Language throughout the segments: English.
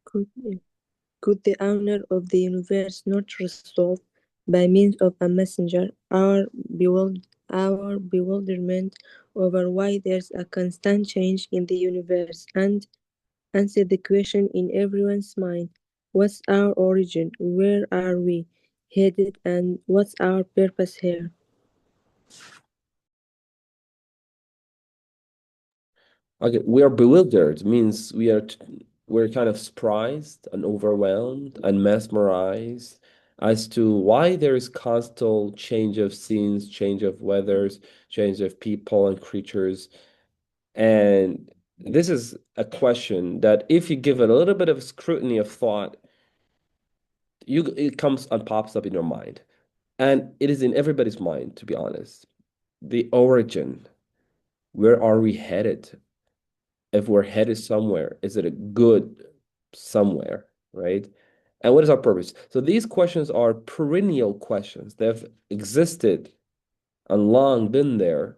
Could, could the owner of the universe not resolve, by means of a messenger, our bewilderment over why there's a constant change in the universe, and answer the question in everyone's mind: what's our origin? Where are we headed? And what's our purpose here? Okay, we are bewildered, means we're kind of surprised and overwhelmed and mesmerized as to why there is constant change of scenes, change of weathers, change of people and creatures. And this is a question that if you give it a little bit of scrutiny of thought, it comes and pops up in your mind. And it is in everybody's mind, to be honest. The origin, where are we headed? If we're headed somewhere, is it a good somewhere, right? And what is our purpose? So these questions are perennial questions. They've existed and long been there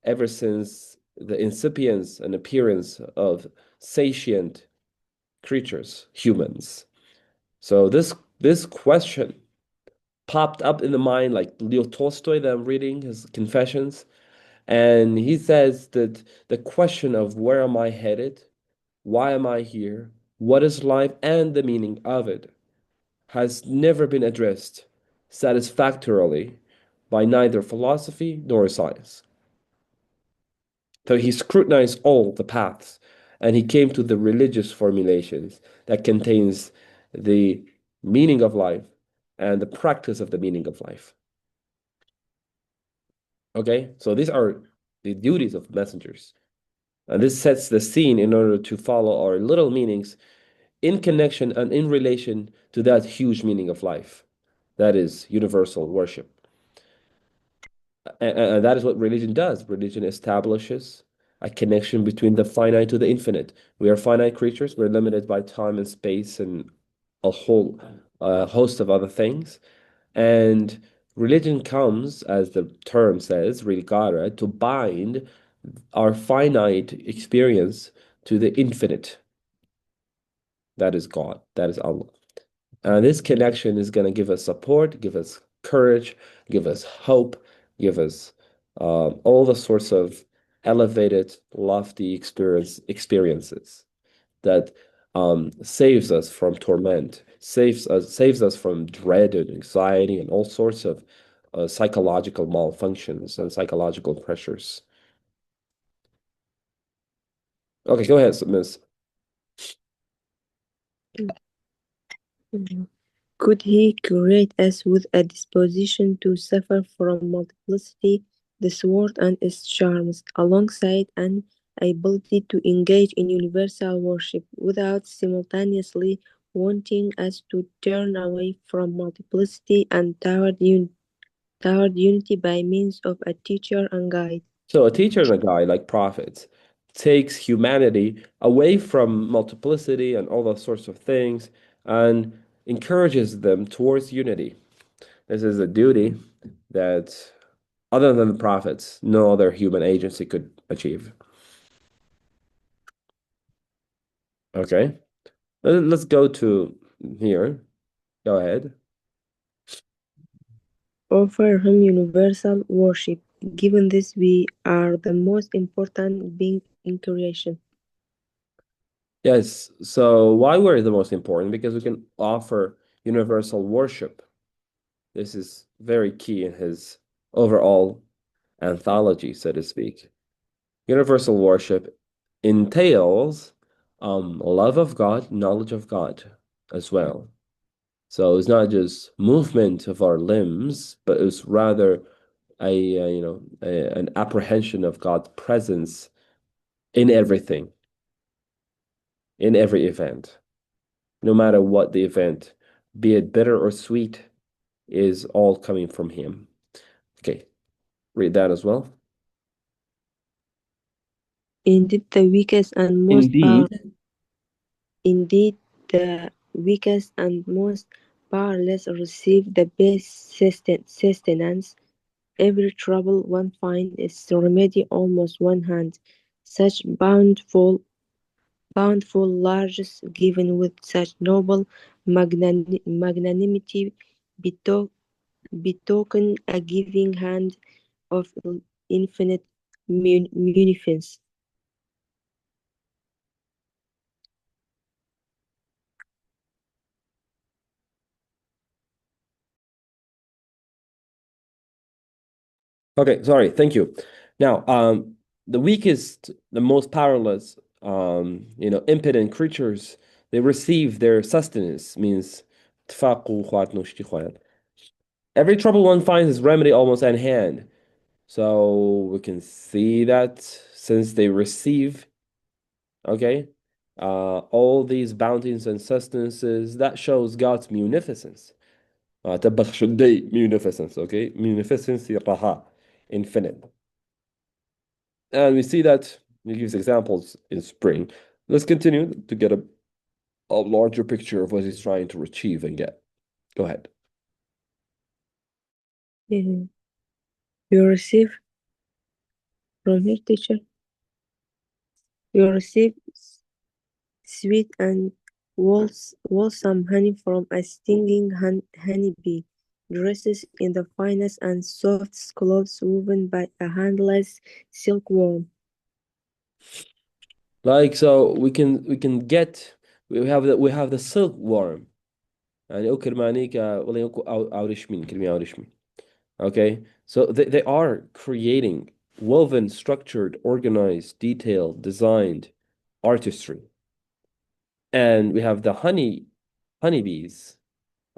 ever since the incipience and appearance of sentient creatures, humans. So this question popped up in the mind like Leo Tolstoy that I'm reading his Confessions, and he says that the question of where am I headed? Why am I here? What is life and the meaning of it has never been addressed satisfactorily by neither philosophy nor science. So he scrutinized all the paths and he came to the religious formulations that contains the meaning of life and the practice of the meaning of life. Okay, so these are the duties of messengers. And this sets the scene in order to follow our little meanings in connection and in relation to that huge meaning of life. That is universal worship. And that is what religion does. Religion establishes a connection between the finite to the infinite. We are finite creatures, we're limited by time and space and a whole host of other things. And religion comes, as the term says, religare, to bind our finite experience to the infinite. That is God, that is Allah. This connection is going to give us support, give us courage, give us hope, give us all the sorts of elevated, lofty experiences that saves us from torment, saves us from dread and anxiety and all sorts of psychological malfunctions and psychological pressures. Okay, go ahead, Miss. Could he create us with a disposition to suffer from multiplicity, the sword and its charms, alongside an ability to engage in universal worship, without simultaneously wanting us to turn away from multiplicity and toward unity by means of a teacher and guide? So a teacher and a guide like prophets takes humanity away from multiplicity and all those sorts of things and encourages them towards unity. This is a duty that other than the prophets, no other human agency could achieve. Okay. Let's go to here. Go ahead. Offer him universal worship. Given this, we are the most important being in creation. Yes. So why we're the most important? Because we can offer universal worship. This is very key in his overall anthology, so to speak. Universal worship entails love of God, knowledge of God as well. So it's not just movement of our limbs, but it's rather an apprehension of God's presence in everything, in every event, no matter what the event, be it bitter or sweet, is all coming from Him. Okay, read that as well. Indeed, the weakest and most Indeed, indeed the weakest and most powerless receive the best sustenance. Every trouble one finds is remedy almost one hand. Such bountiful bountiful largesse given with such noble magnanimity beto- betoken a giving hand of infinite munificence. Okay, sorry, thank you. Now, the weakest, the most powerless, impotent creatures, they receive their sustenance, means تفاقوا خواتنا وشتي خوات. Every trouble one finds is remedy almost at hand. So we can see that since they receive, okay, all these bounties and sustenances, that shows God's munificence. تبخ شدي munificence, okay? Munificence يرها, infinite. And we see that he gives examples in spring. Let's continue to get a larger picture of what he's trying to achieve and get. Go ahead. You receive from here, teacher. You receive sweet and wholesome honey from a stinging honeybee, dresses in the finest and softest clothes woven by a handless silkworm. Like so we can get we have the silkworm. يعني أكل مانيك ولا يكو أو رشمين كلمة أو رشمين. Okay, so they are creating woven, structured, organized, detailed, designed artistry. And we have the honeybees.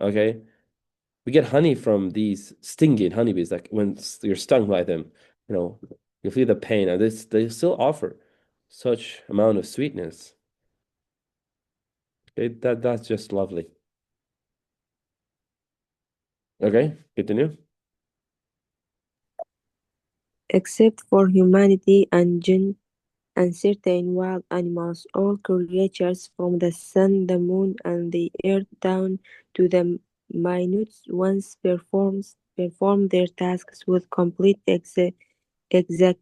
Okay, we get honey from these stinging honeybees. Like when you're stung by them, you feel the pain, and they still offer such amount of sweetness. That's just lovely. Okay, continue. Except for humanity and certain wild animals, all creatures from the sun, the moon, and the earth down to the minute ones perform their tasks with complete exact,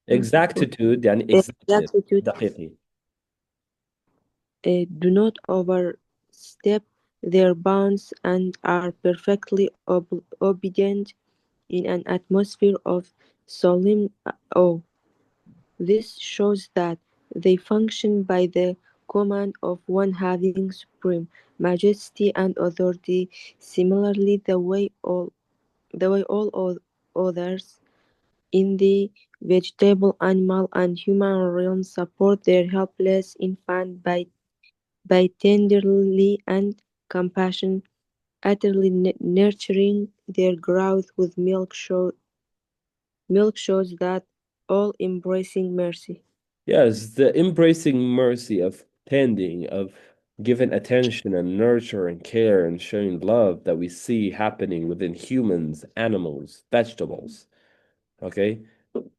Exactitude يعني exactness exactitude, دقيقي. do not overstep their bounds, and are perfectly obedient in an atmosphere of solemn awe. This shows that they function by the command of one having supreme majesty and authority, similarly the way all others in the vegetable, animal, and human realms support their helpless infant by tenderly and compassion, utterly nurturing their growth with milk shows that all-embracing mercy. Yes, the embracing mercy of tending, of giving attention and nurture and care and showing love that we see happening within humans, animals, vegetables. Okay,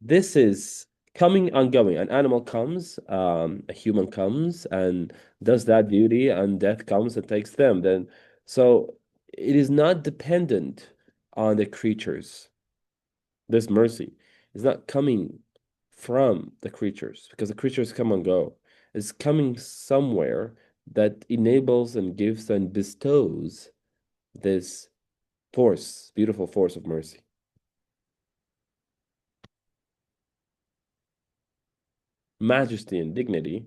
this is coming and going. An animal comes, a human comes and does that duty, and death comes and takes them. Then, so it is not dependent on the creatures. This mercy is not coming from the creatures because the creatures come and go. It's coming somewhere that enables and gives and bestows this force, beautiful force of mercy. Majesty and dignity.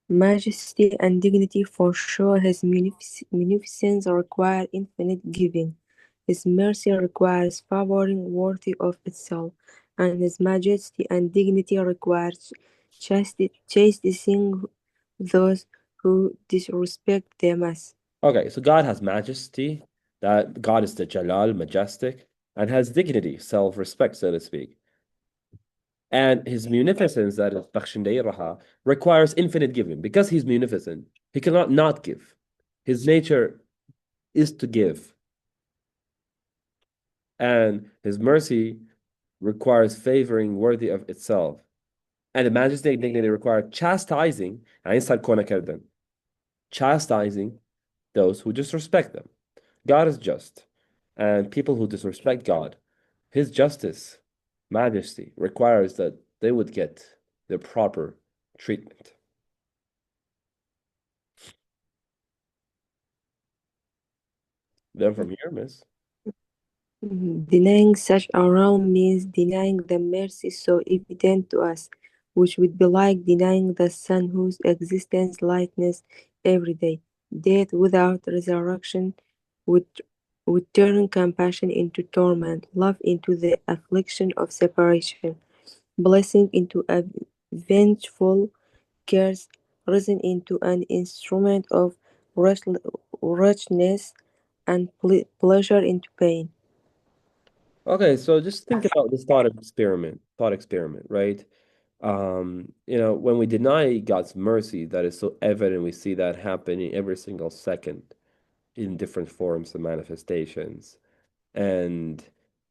Majesty and dignity for sure his munificence require infinite giving. His mercy requires favoring worthy of itself, and his majesty and dignity requires chastening those who disrespect them as. Okay, so God has majesty, that God is the Jalal, majestic, and has dignity, self-respect, so to speak. And his munificence, that is Bakhshindei Raha, requires infinite giving. Because he's munificent, he cannot not give. His nature is to give. And his mercy requires favoring worthy of itself. And the majesty and dignity require chastising, chastising those who disrespect them. God is just, and people who disrespect God, his justice, majesty requires that they would get the proper treatment. Then from here, miss. Denying such a realm means denying the mercy so evident to us, which would be like denying the sun whose existence lightens every day. Death without resurrection would, would turn compassion into torment, love into the affliction of separation, blessing into a vengeful curse, reason into an instrument of wretchedness, and pleasure into pain. Okay, so just think about this thought experiment, right? When we deny God's mercy, that is so evident, we see that happening every single second in different forms and manifestations. And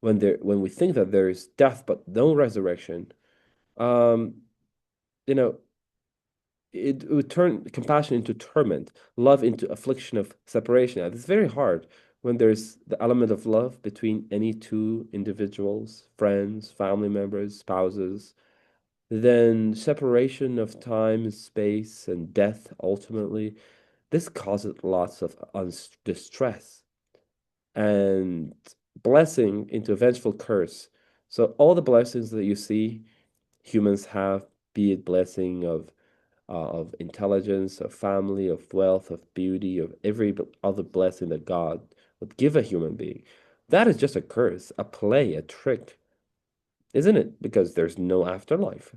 when we think that there is death but no resurrection, um, you know, it would turn compassion into torment, love into affliction of separation. And it's very hard when there's the element of love between any two individuals, friends, family members, spouses, then separation of time, space, and death ultimately. This causes lots of distress and blessing into a vengeful curse. So all the blessings that you see humans have, be it blessing of intelligence, of family, of wealth, of beauty, of every other blessing that God would give a human being. That is just a curse, a play, a trick, isn't it? Because there's no afterlife.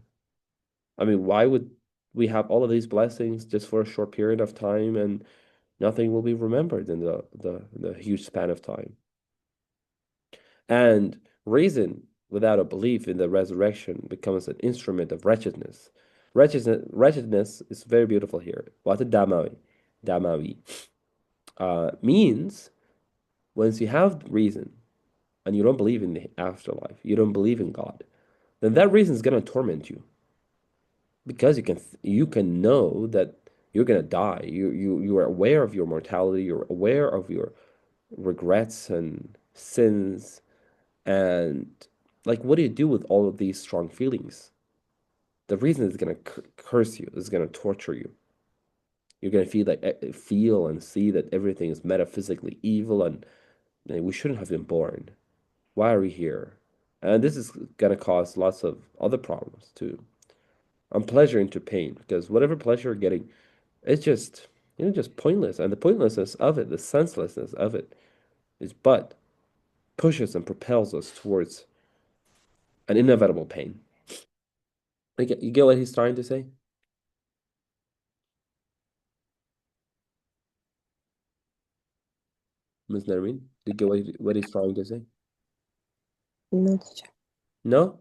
I mean, why would we have all of these blessings just for a short period of time and nothing will be remembered in the huge span of time? And reason without a belief in the resurrection becomes an instrument of wretchedness. Wretchedness is very beautiful here. What a damawi means once you have reason and you don't believe in the afterlife, you don't believe in God, then that reason is going to torment you because you can know that you're going to die. You are aware of your mortality. You're aware of your regrets and sins. And like, what do you do with all of these strong feelings? The reason is going to curse you, is going to torture you. You're going to feel and see that everything is metaphysically evil and we shouldn't have been born. Why are we here? And this is going to cause lots of other problems too. And pleasure into pain, because whatever pleasure you're getting, it's just pointless. And the pointlessness of it, the senselessness of it, is but pushes and propels us towards an inevitable pain. You get what he's trying to say? Ms. Nermin? Do you get what he's trying to say? No, teacher. No?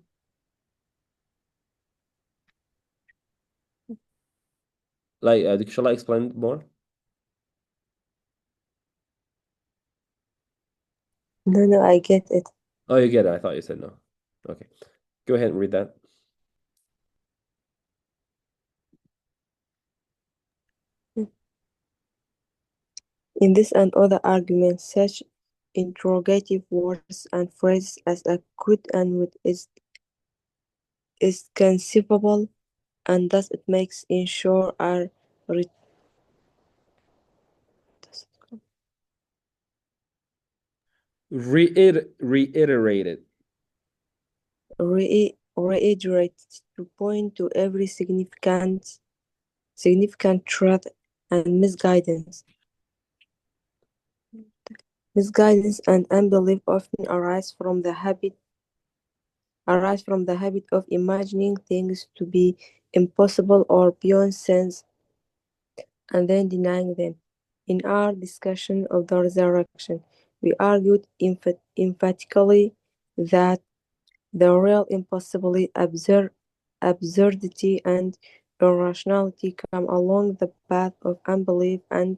Like, shall I explain more? No, no, I get it. Oh, you get it. I thought you said no. Okay. Go ahead and read that. In this and other arguments, such interrogative words and phrases as a could and would is conceivable, and thus it makes ensure are Reiterate it. reiterated to point to every significant truth and misguidance. Misguidance and unbelief often arise from the habit of imagining things to be impossible or beyond sense and then denying them. In our discussion of the resurrection, we argued emphatically that the real impossibility, absurdity, and irrationality come along the path of unbelief and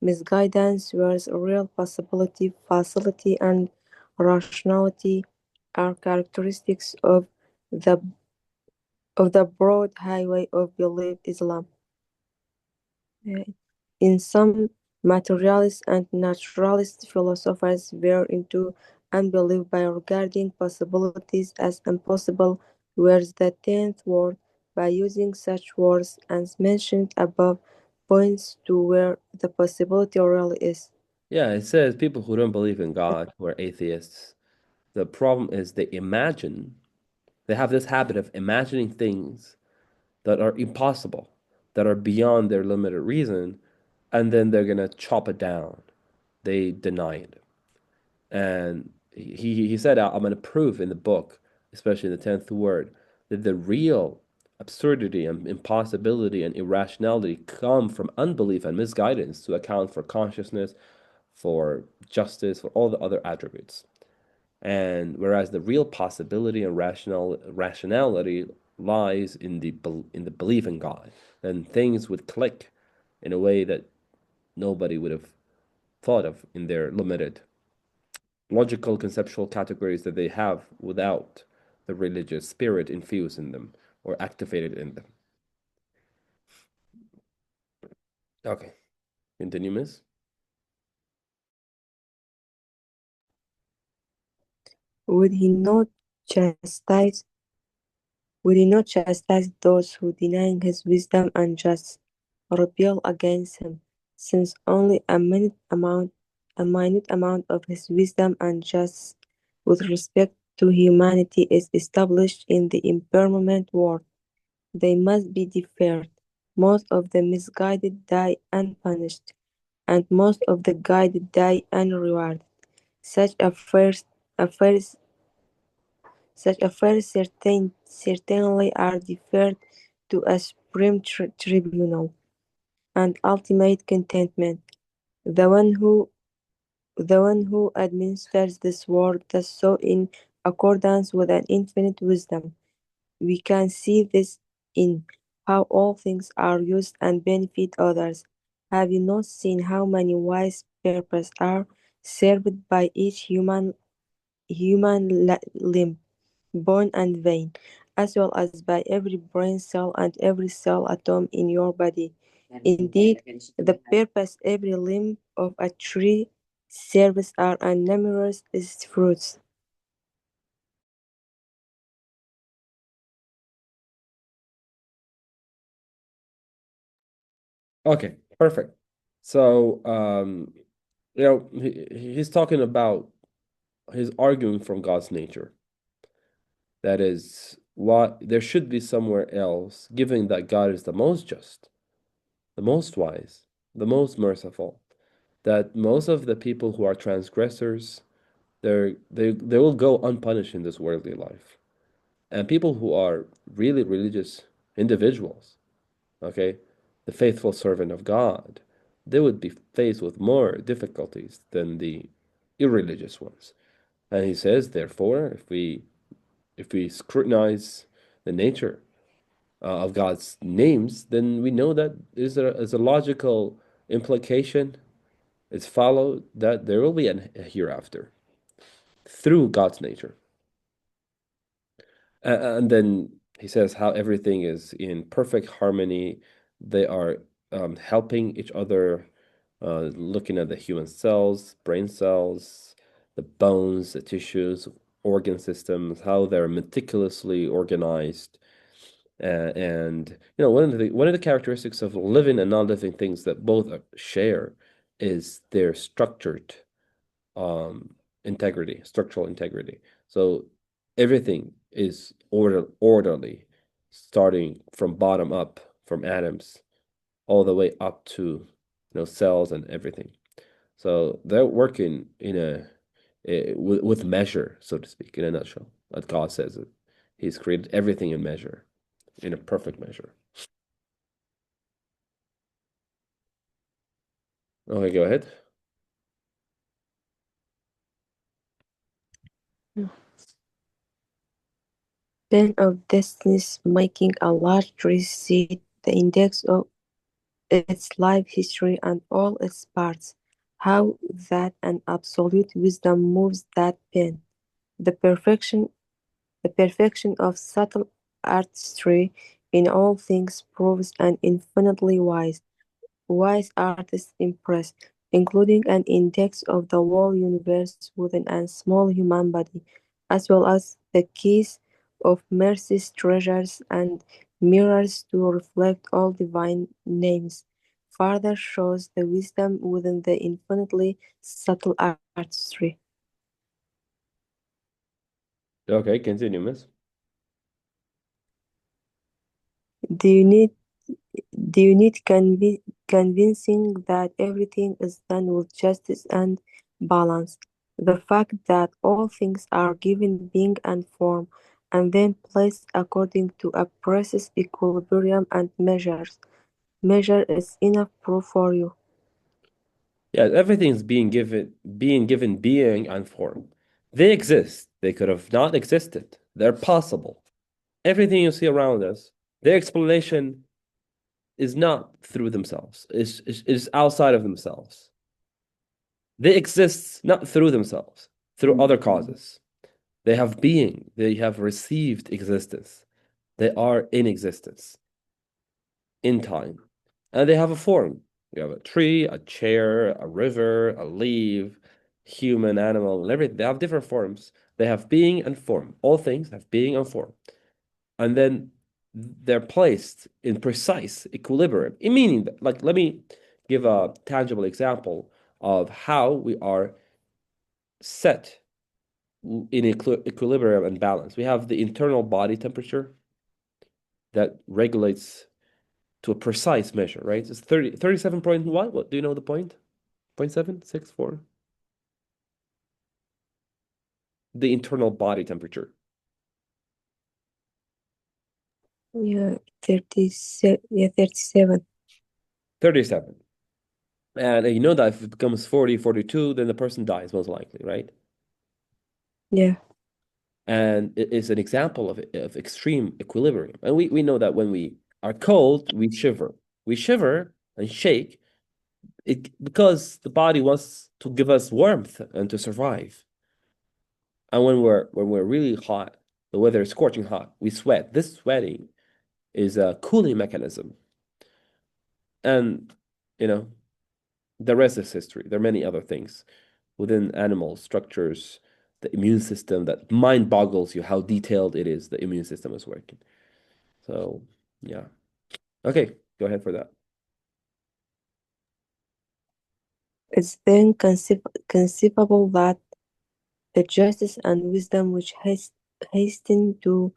misguidance, whereas real possibility, facility, and rationality are characteristics the of the broad highway of belief Islam. In some, materialist and naturalist philosophers veer into unbelief by regarding possibilities as impossible, whereas the tenth word by using such words as mentioned above points to where the possibility really is. Yeah, it says people who don't believe in God, who are atheists, the problem is they have this habit of imagining things that are impossible, that are beyond their limited reason, and then they're gonna chop it down. They deny it. And he said, I'm going to prove in the book, especially in the 10th word, that the real absurdity and impossibility and irrationality come from unbelief and misguidance to account for consciousness, for justice, for all the other attributes. And whereas the real possibility and rationality lies in the belief in God, then things would click in a way that nobody would have thought of in their limited logical conceptual categories that they have without the religious spirit infused in them or activated in them. Okay, continue, Miss. Would he not chastise would he not chastise those who, denying his wisdom and justice, rebel against him, since only a minute amount of his wisdom and justice with respect to humanity is established in the impermanent world? They must be deferred. Most of the misguided die unpunished, and most of the guided die unrewarded. Such affairs, affairs, such affairs certainly are deferred to a supreme tribunal, and ultimate contentment. The one who the one who administers this world does so in accordance with an infinite wisdom. We can see this in how all things are used and benefit others. Have you not seen how many wise purposes are served by each human limb, bone and vein, as well as by every brain cell and every cell atom in your body? Indeed, the purpose every limb of a tree serves are numerous its fruits. Okay, perfect. So, he's talking about, he's arguing from God's nature. That is, what there should be somewhere else, given that God is the most just, the most wise, the most merciful, that most of the people who are transgressors, they will go unpunished in this worldly life. And people who are really religious individuals, okay, the faithful servant of God, they would be faced with more difficulties than the irreligious ones. And he says, therefore, if we scrutinize the nature of God's names, then we know that is a logical implication. It's followed that there will be a hereafter through God's nature. And then he says how everything is in perfect harmony. They are helping each other, looking at the human cells, brain cells, the bones, the tissues, organ systems, how they're meticulously organized. And one of the characteristics of living and non-living things that both share is their structured integrity, structural integrity. So everything is orderly, starting from bottom up, from atoms, all the way up to cells and everything. So they're working with measure, so to speak, in a nutshell. As God says it, He's created everything in measure, in a perfect measure. Okay, go ahead. Pen of Destinies making a large receipt, the index of its life history and all its parts, how that an absolute wisdom moves that pen, the perfection the perfection of subtle artistry in all things proves an infinitely wise artist impressed, including an index of the whole universe within a small human body, as well as the keys of mercy's treasures and mirrors to reflect all divine names. Further shows the wisdom within the infinitely subtle artistry. Okay, continue, miss. Do you need do you need convincing that everything is done with justice and balance? The fact that all things are given being and form, and then placed according to a process, equilibrium, and measure is enough proof for you. Yeah, everything is being given being and form. They exist. They could have not existed. They're possible. Everything you see around us, their explanation is not through themselves. Is outside of themselves. They exist not through themselves, through other causes. They have being. They have received existence. They are in existence, in time. And they have a form. You have a tree, a chair, a river, a leaf, human, animal, and everything. They have different forms. They have being and form. All things have being and form. And then they're placed in precise equilibrium. Meaning that, like, let me give a tangible example of how we are set in equilibrium and balance. We have the internal body temperature that regulates to a precise measure, right? It's 37 point what? Do you know the point? 0.764? The internal body temperature. Yeah, 37. 37. And you know that if it becomes 40, 42, then the person dies most likely, right? Yeah. And it is an example of extreme equilibrium. And we know that when we are cold, we shiver. We shiver and shake because the body wants to give us warmth and to survive. And when we're really hot, the weather is scorching hot, we sweat. This sweating is a cooling mechanism. And you know, the rest is history. There are many other things within animal structures, the immune system that mind boggles you how detailed it is, the immune system is working. So yeah. Okay, go ahead for that. It's then conceivable that the justice and wisdom which hasten to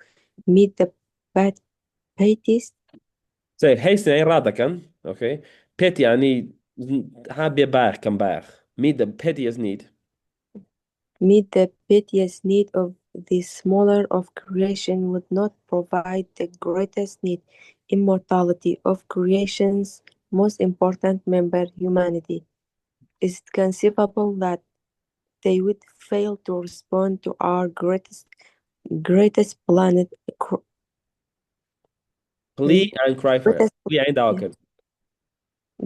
meet the pat- pietist, Say hasten إرادة. Okay. Pity يعني حاب يباح كم باخ. Meet the piteous need. meet the piteous need of the smaller of creation would not provide the greatest need, immortality of creation's most important member, humanity. Is it conceivable that they would fail to respond to our greatest planet, Plea and cry for help. greatest, Plea عند yeah, أوكل.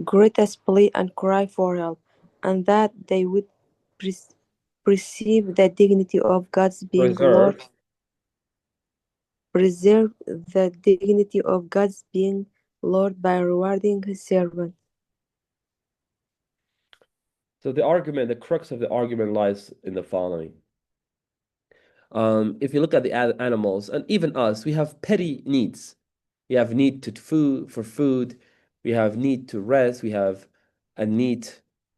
greatest plea and cry for help, and that they would pre- perceive the dignity of God's being Lord, Preserve. preserve the dignity of God's being Lord by rewarding his servant. So the crux of the argument lies in the following. If you look at the animals and even us, we have petty needs. We have need to food for food. We have need to rest. We have a need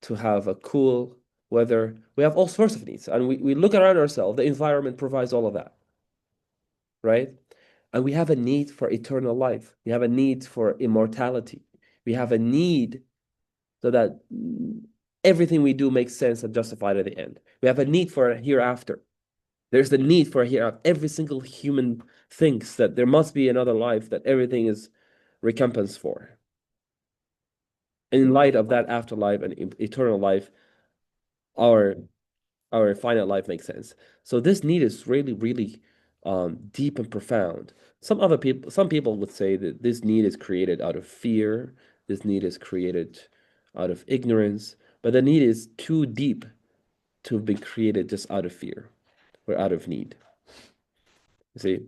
to have a cool weather. We have all sorts of needs. And we look around ourselves, the environment provides all of that, right? And we have a need for eternal life. We have a need for immortality. We have a need so that everything we do makes sense and justified at the end. We have a need for a hereafter. There's the need for a hereafter. Every single human thinks that there must be another life, that everything is recompense for. In light of that afterlife and eternal life, our our finite life makes sense. So this need is really, really deep and profound. Some people would say that this need is created out of fear. This need is created out of ignorance, but the need is too deep to have been created just out of fear or out of need. You see,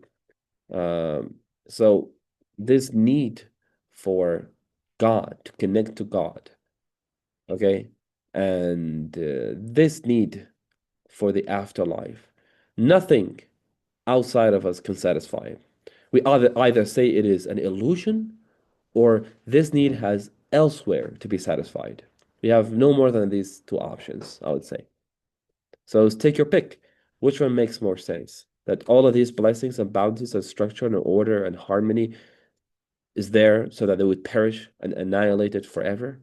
um, so this need for God to connect to God, okay, and this need for the afterlife. Nothing outside of us can satisfy it. We either say it is an illusion or this need has elsewhere to be satisfied. We have no more than these two options, I would say. So take your pick. Which one makes more sense? That all of these blessings and bounties and structure and order and harmony is there so that they would perish and annihilated forever?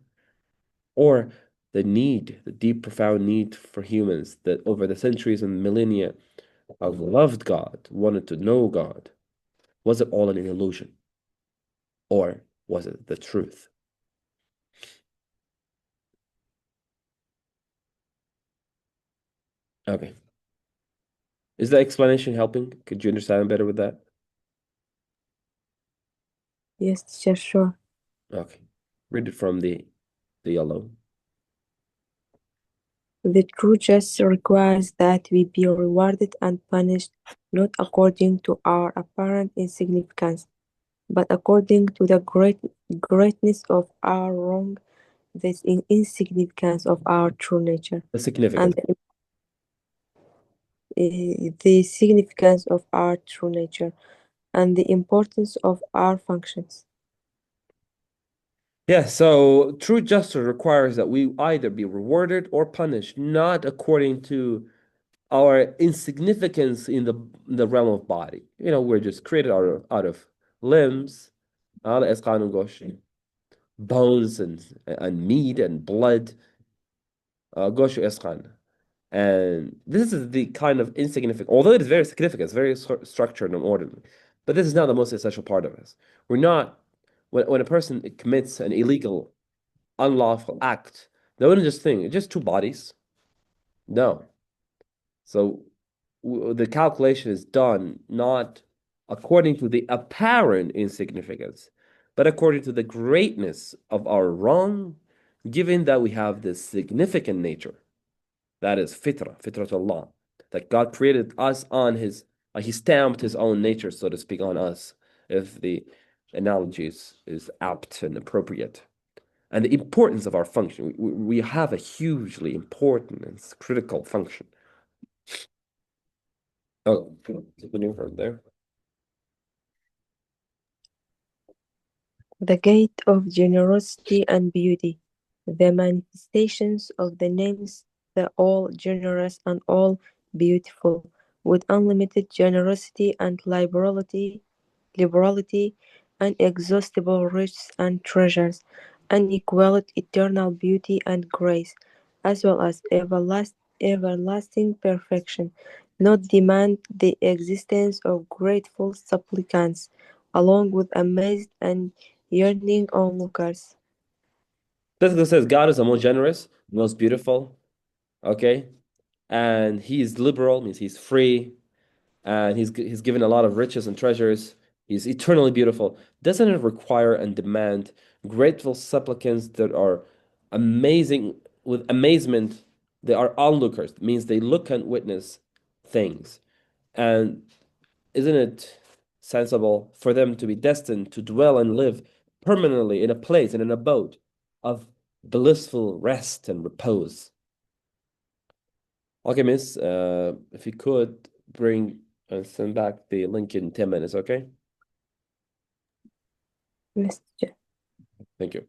Or the need, the deep, profound need for humans that over the centuries and millennia have loved God, wanted to know God, was it all an illusion? Or was it the truth? Okay. Is the explanation helping? Could you understand better with that? Yes, teacher, sure. Okay. Read it from the yellow. The true justice requires that we be rewarded and punished not according to our apparent insignificance, but according to the greatness of our wrong, the insignificance of our true nature, The and significance. the significance of our true nature, and the importance of our functions. Yeah, so true justice requires that we either be rewarded or punished, not according to our insignificance in the realm of body. We're just created out of limbs, bones and meat and blood. And this is the kind of insignificant, although it is very significant, it's very structured and orderly, but this is not the most essential part of us. We're not, when a person commits an illegal, unlawful act, they wouldn't just think, just two bodies. No. So the calculation is done not according to the apparent insignificance, but according to the greatness of our wrong, given that we have this significant nature. That is fitratullah, that God created us on He stamped His own nature, so to speak, on us, if the analogy is apt and appropriate. And the importance of our function. We have a hugely important and critical function. Oh, continue from there. The gate of generosity and beauty, the manifestations of the names, the all generous and all beautiful, with unlimited generosity and liberality, inexhaustible riches and treasures, unequaled eternal beauty and grace, as well as everlasting perfection, not demand the existence of grateful supplicants, along with amazed and yearning onlookers. Basically says God is the most generous, most beautiful, okay? And He is liberal, means He's free, and he's given a lot of riches and treasures. He's eternally beautiful. Doesn't it require and demand grateful supplicants that are amazing with amazement? They are onlookers. It means they look and witness things. And isn't it sensible for them to be destined to dwell and live permanently in a place, in an abode of blissful rest and repose? Okay, miss, if you could bring and send back the link in 10 minutes, okay? Mr. Thank you.